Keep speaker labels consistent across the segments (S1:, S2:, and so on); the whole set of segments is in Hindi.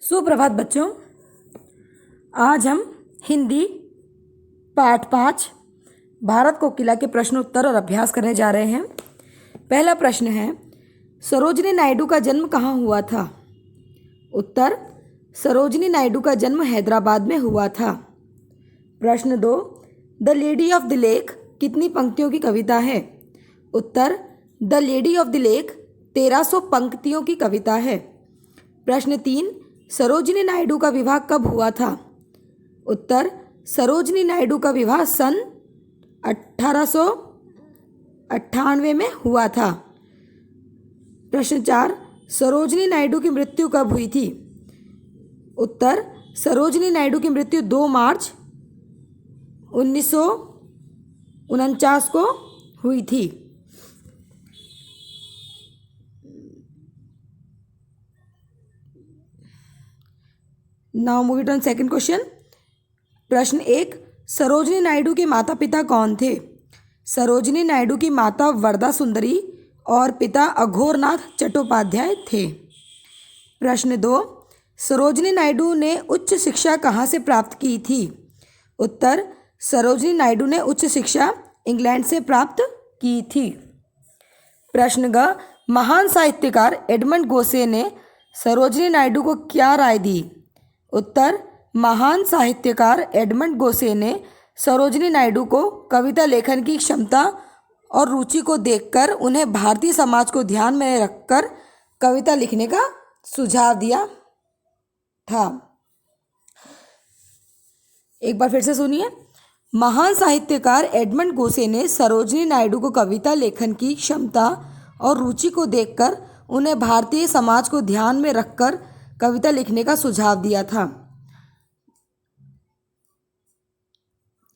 S1: सुप्रभात बच्चों। आज हम हिंदी पाठ 5 भारत कोकिला के प्रश्नोत्तर और अभ्यास करने जा रहे हैं। पहला प्रश्न है, सरोजिनी नायडू का जन्म कहाँ हुआ था? उत्तर, सरोजिनी नायडू का जन्म हैदराबाद में हुआ था। प्रश्न 2, the lady of the lake कितनी पंक्तियों की कविता है? उत्तर, the lady of the lake 1300 पंक्तियों की कविता है। प्रश्न 3, सरोजिनी नायडू का विवाह कब हुआ था? उत्तर, सरोजिनी नायडू का विवाह सन 1898 में हुआ था। प्रश्न 4, सरोजिनी नायडू की मृत्यु कब हुई थी? उत्तर, सरोजिनी नायडू की मृत्यु 2 मार्च 1949 को हुई थी। Now move it on second question. प्रश्न 1, सरोजिनी नायडू के माता पिता कौन थे? सरोजिनी नायडू की माता वरदा सुंदरी और पिता अघोरनाथ चट्टोपाध्याय थे। प्रश्न 2, सरोजिनी नायडू ने उच्च शिक्षा कहाँ से प्राप्त की थी? उत्तर, सरोजिनी नायडू ने उच्च शिक्षा इंग्लैंड से प्राप्त की थी। प्रश्न ग, महान साहित्यकार एडमंड गोसे ने सरोजिनी नायडू को क्या राय दी? उत्तर, महान साहित्यकार एडमंड गोसे ने सरोजिनी नायडू को कविता लेखन की क्षमता और रुचि को देखकर उन्हें भारतीय समाज को ध्यान में रखकर कविता लिखने का सुझाव दिया था। एक बार फिर से सुनिए। महान साहित्यकार एडमंड गोसे ने सरोजिनी नायडू को कविता लेखन की क्षमता और रुचि को देखकर उन्हें भारतीय समाज को ध्यान में रखकर कविता लिखने का सुझाव दिया था।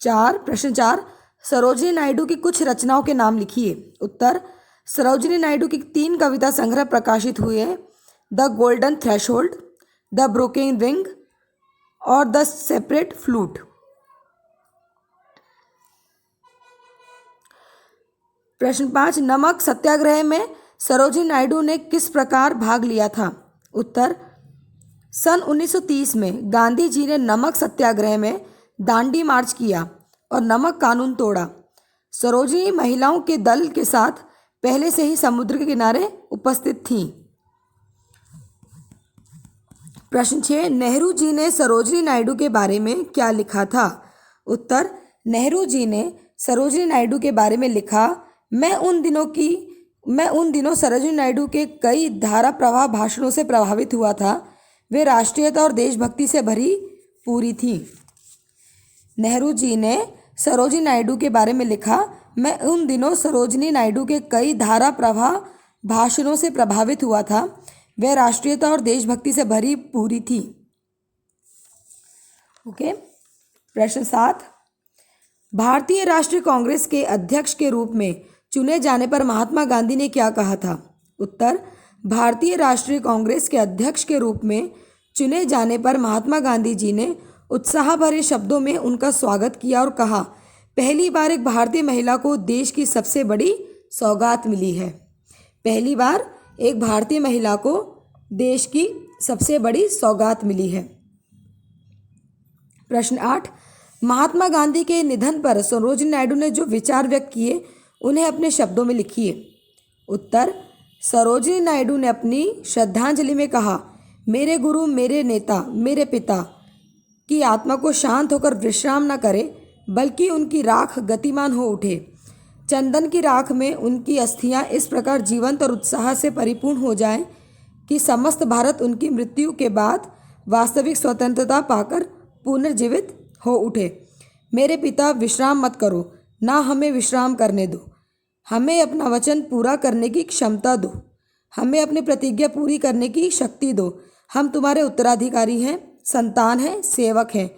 S1: प्रश्न 4, सरोजिनी नायडू की कुछ रचनाओं के नाम लिखिए। उत्तर, सरोजिनी नायडू की 3 कविता संग्रह प्रकाशित हुए, the golden threshold, the broken wing और द सेपरेट फ्लूट। प्रश्न 5, नमक सत्याग्रह में सरोजिनी नायडू ने किस प्रकार भाग लिया था? उत्तर, सन 1930 में गांधी जी ने नमक सत्याग्रह में दांडी मार्च किया और नमक कानून तोड़ा। सरोजिनी महिलाओं के दल के साथ पहले से ही समुद्र के किनारे उपस्थित थीं। प्रश्न 6, नेहरू जी ने सरोजिनी नायडू के बारे में क्या लिखा था? उत्तर, नेहरू जी ने सरोजिनी नायडू के बारे में लिखा, मैं उन दिनों सरोजिनी नायडू के कई धारा प्रवाह भाषणों से प्रभावित हुआ था। वे राष्ट्रीयता और देशभक्ति से भरी पूरी थी। नेहरू जी ने सरोजिनी नायडू के बारे में लिखा, मैं उन दिनों सरोजिनी नायडू के कई धारा प्रवाह भाषणों से प्रभावित हुआ था। वे राष्ट्रीयता और देशभक्ति से भरी पूरी थी। ओके। प्रश्न 7, भारतीय राष्ट्रीय कांग्रेस के अध्यक्ष के रूप में चुने जाने पर महात्मा गांधी ने क्या कहा था? उत्तर, भारतीय राष्ट्रीय कांग्रेस के अध्यक्ष के रूप में चुने जाने पर महात्मा गांधी जी ने उत्साह भरे शब्दों में उनका स्वागत किया और कहा, पहली बार एक भारतीय महिला को देश की सबसे बड़ी सौगात मिली है। पहली बार एक भारतीय महिला को देश की सबसे बड़ी सौगात मिली है। प्रश्न 8, महात्मा गांधी के निधन पर सरोजिनी नायडू ने जो विचार व्यक्त किए उन्हें अपने शब्दों में लिखिए। उत्तर, सरोजिनी नायडू ने अपनी श्रद्धांजलि में कहा, मेरे गुरु, मेरे नेता, मेरे पिता की आत्मा को शांत होकर विश्राम न करे, बल्कि उनकी राख गतिमान हो उठे। चंदन की राख में उनकी अस्थियां इस प्रकार जीवंत और उत्साह से परिपूर्ण हो जाएं कि समस्त भारत उनकी मृत्यु के बाद वास्तविक स्वतंत्रता पाकर पुनर्जीवित हो उठे। मेरे पिता, विश्राम मत करो, ना हमें विश्राम करने दो। हमें अपना वचन पूरा करने की क्षमता दो। हमें अपनी प्रतिज्ञा पूरी करने की शक्ति दो। हम तुम्हारे उत्तराधिकारी हैं, संतान हैं, सेवक हैं,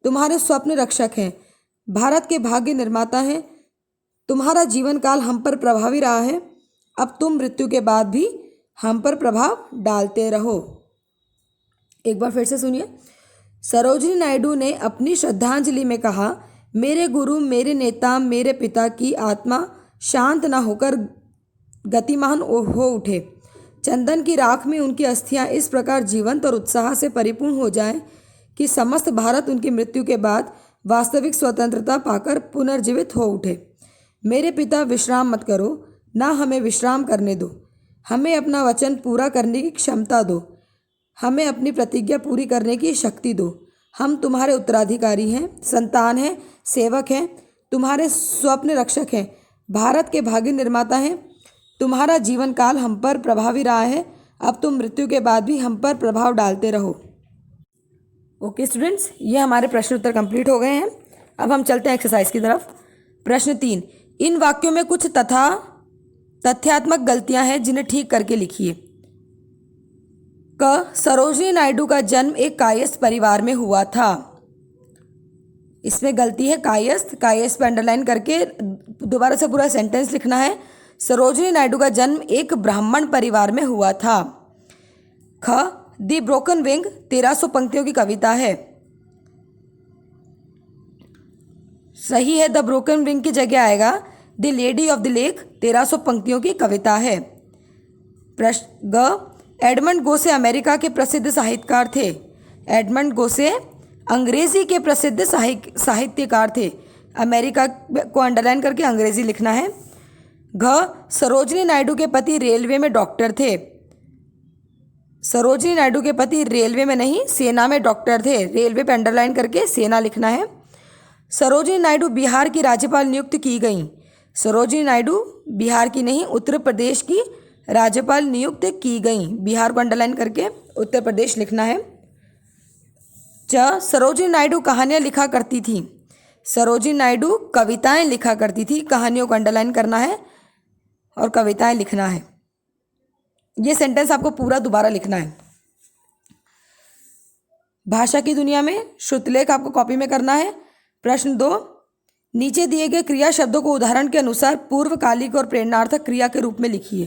S1: तुम्हारे स्वप्न रक्षक हैं, भारत के भाग्य निर्माता हैं। तुम्हारा जीवन काल हम पर प्रभावी रहा है। अब तुम मृत्यु के बाद भी हम पर प्रभाव डालते रहो। एक बार फिर से सुनिए। सरोजिनी नायडू ने अपनी श्रद्धांजलि में कहा, मेरे गुरु, मेरे नेता, मेरे पिता की आत्मा शांत न होकर गतिमान हो उठे। चंदन की राख में उनकी अस्थियां इस प्रकार जीवंत और उत्साह से परिपूर्ण हो जाएं कि समस्त भारत उनकी मृत्यु के बाद वास्तविक स्वतंत्रता पाकर पुनर्जीवित हो उठे। मेरे पिता, विश्राम मत करो, ना हमें विश्राम करने दो। हमें अपना वचन पूरा करने की क्षमता दो। हमें अपनी प्रतिज्ञा पूरी करने की शक्ति दो। हम तुम्हारे उत्तराधिकारी हैं, संतान हैं, सेवक हैं, तुम्हारे स्वप्न रक्षक हैं, भारत के भाग्य निर्माता हैं। तुम्हारा जीवन काल हम पर प्रभावी रहा है, अब तुम मृत्यु के बाद भी हम पर प्रभाव डालते रहो। ओके स्टूडेंट्स, ये हमारे प्रश्न उत्तर कंप्लीट हो गए हैं। अब हम चलते हैं एक्सरसाइज की तरफ। प्रश्न 3, इन वाक्यों में कुछ तथ्यात्मक गलतियां हैं जिन्हें ठीक करके लिखिए। क, सरोजिनी नायडू का जन्म एक कायस्थ परिवार में हुआ था। इसमें गलती है कायस्थ। कायस्थ पे अंडरलाइन करके दोबारा से पूरा सेंटेंस लिखना है। सरोजिनी नायडू का जन्म एक ब्राह्मण परिवार में हुआ था। ख, दी ब्रोकन विंग 1300 पंक्तियों की कविता है। सही है, द ब्रोकन विंग की जगह आएगा the lady of the lake 1300 पंक्तियों की कविता है। प्रश्न ग, एडमंड गोसे अमेरिका के प्रसिद्ध साहित्यकार थे। एडमंड गोसे अंग्रेजी के प्रसिद्ध साहित्यकार थे। अमेरिका को अंडरलाइन करके अंग्रेजी लिखना है। घ, सरोजिनी नायडू के पति रेलवे में डॉक्टर थे। सरोजिनी नायडू के पति रेलवे में नहीं, सेना में डॉक्टर थे। रेलवे पे अंडरलाइन करके सेना लिखना है। सरोजिनी नायडू बिहार की राज्यपाल नियुक्त की गईं। सरोजिनी नायडू बिहार की नहीं, उत्तर प्रदेश की राज्यपाल नियुक्त की गईं। बिहार को अंडरलाइन करके उत्तर प्रदेश लिखना है। च, सरोजिनी नायडू कहानियाँ लिखा करती थी। सरोजिनी नायडू कविताएं लिखा करती थी। कहानियों को अंडरलाइन करना है और कविताएं लिखना है। ये सेंटेंस आपको पूरा दोबारा लिखना है। भाषा की दुनिया में श्रुतलेख आपको कॉपी में करना है। प्रश्न 2, नीचे दिए गए क्रिया शब्दों को उदाहरण के अनुसार पूर्वकालिक और प्रेरणार्थक क्रिया के रूप में लिखिए।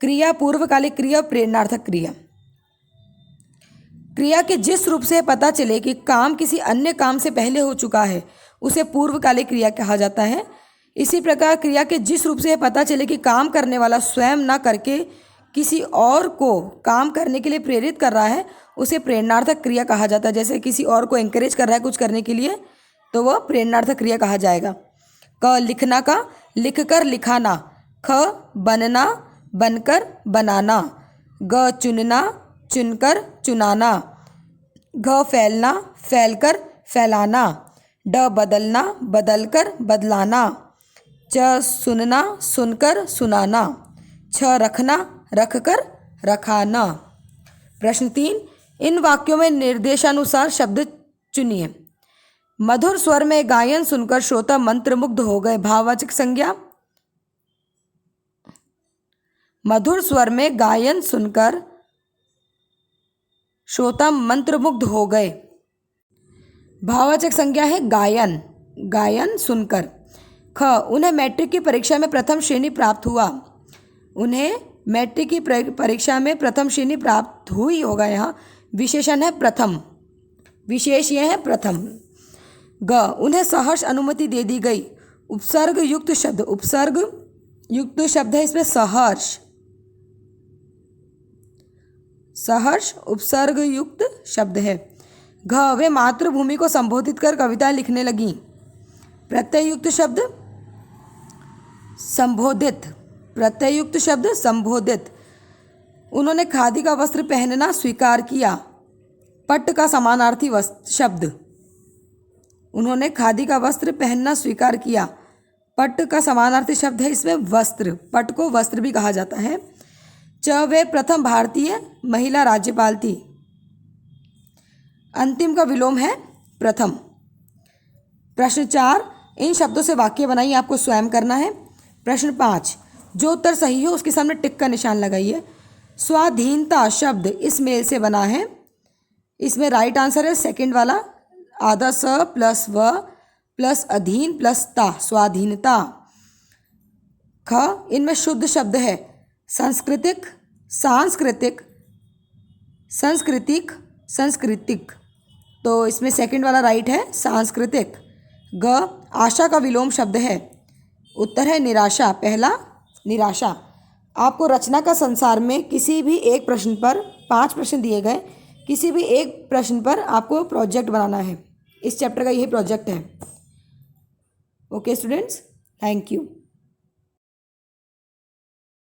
S1: क्रिया, पूर्वकालिक क्रिया, प्रेरणार्थक क्रिया। क्रिया के जिस रूप से पता चले कि काम किसी अन्य काम से पहले हो चुका है उसे पूर्वकालिक क्रिया कहा जाता है। इसी प्रकार क्रिया के जिस रूप से पता चले कि काम करने वाला स्वयं न करके किसी और को काम करने के लिए प्रेरित कर रहा है उसे प्रेरणार्थक क्रिया कहा जाता है। जैसे किसी और को एंकरेज कर रहा है कुछ करने के लिए तो वह प्रेरणार्थक क्रिया कहा जाएगा। क, लिखना का, लिखकर लिखाना। ख, बनना, बनकर बनाना। ग, चुनना, चुनकर चुनाना। घ, फैलना, फैलकर फैलाना। ड, बदलना, बदलकर बदलाना। च, सुनना, सुनकर सुनाना। छ, रखना, रखकर रखाना। प्रश्न 3, इन वाक्यों में निर्देशानुसार शब्द चुनिए। मधुर स्वर में गायन सुनकर श्रोता मंत्रमुग्ध हो गए। भाववाचक संज्ञा। मधुर स्वर में गायन सुनकर श्रोता मंत्रमुग्ध हो गए। भाववाचक संज्ञा है गायन। गायन सुनकर। ख, उन्हें मैट्रिक की परीक्षा में प्रथम श्रेणी प्राप्त हुआ। उन्हें मैट्रिक की परीक्षा में प्रथम श्रेणी प्राप्त हुई होगा। यहाँ विशेषण है प्रथम, विशेष यह है प्रथम। ग, उन्हें सहर्ष अनुमति दे दी गई। उपसर्ग युक्त शब्द, उपसर्ग युक्त शब्द है इसमें सहर्ष। सहर्ष उपसर्ग युक्त शब्द है। घ, वे मातृभूमि को संबोधित कर कविताएं लिखने लगीं। प्रत्यय युक्त शब्द संबोधित, प्रत्यय युक्त शब्द संबोधित। उन्होंने खादी का वस्त्र पहनना स्वीकार किया। पट्ट का समानार्थी शब्द। उन्होंने खादी का वस्त्र पहनना स्वीकार किया। पट्ट का समानार्थी शब्द है इसमें वस्त्र। पट्ट को वस्त्र भी कहा जाता है। च, वे प्रथम भारतीय महिला राज्यपाल थी। अंतिम का विलोम है प्रथम। प्रश्न 4, इन शब्दों से वाक्य बनाइए, आपको स्वयं करना है। प्रश्न 5, जो उत्तर सही हो उसके सामने टिक का निशान लगाइए। स्वाधीनता शब्द इस मेल से बना है। इसमें राइट आंसर है सेकंड वाला, आधा स प्लस व प्लस अधीन प्लस ता, स्वाधीनता। ख, इनमें शुद्ध शब्द है सांस्कृतिक, सांस्कृतिक, सांस्कृतिक, सांस्कृतिक। तो इसमें सेकंड वाला राइट है सांस्कृतिक। ग, आशा का विलोम शब्द है। उत्तर है निराशा, पहला निराशा। आपको रचना का संसार में किसी भी एक प्रश्न पर 5 प्रश्न दिए गए, किसी भी एक प्रश्न पर आपको प्रोजेक्ट बनाना है। इस चैप्टर का यही प्रोजेक्ट है। Okay students, thank you.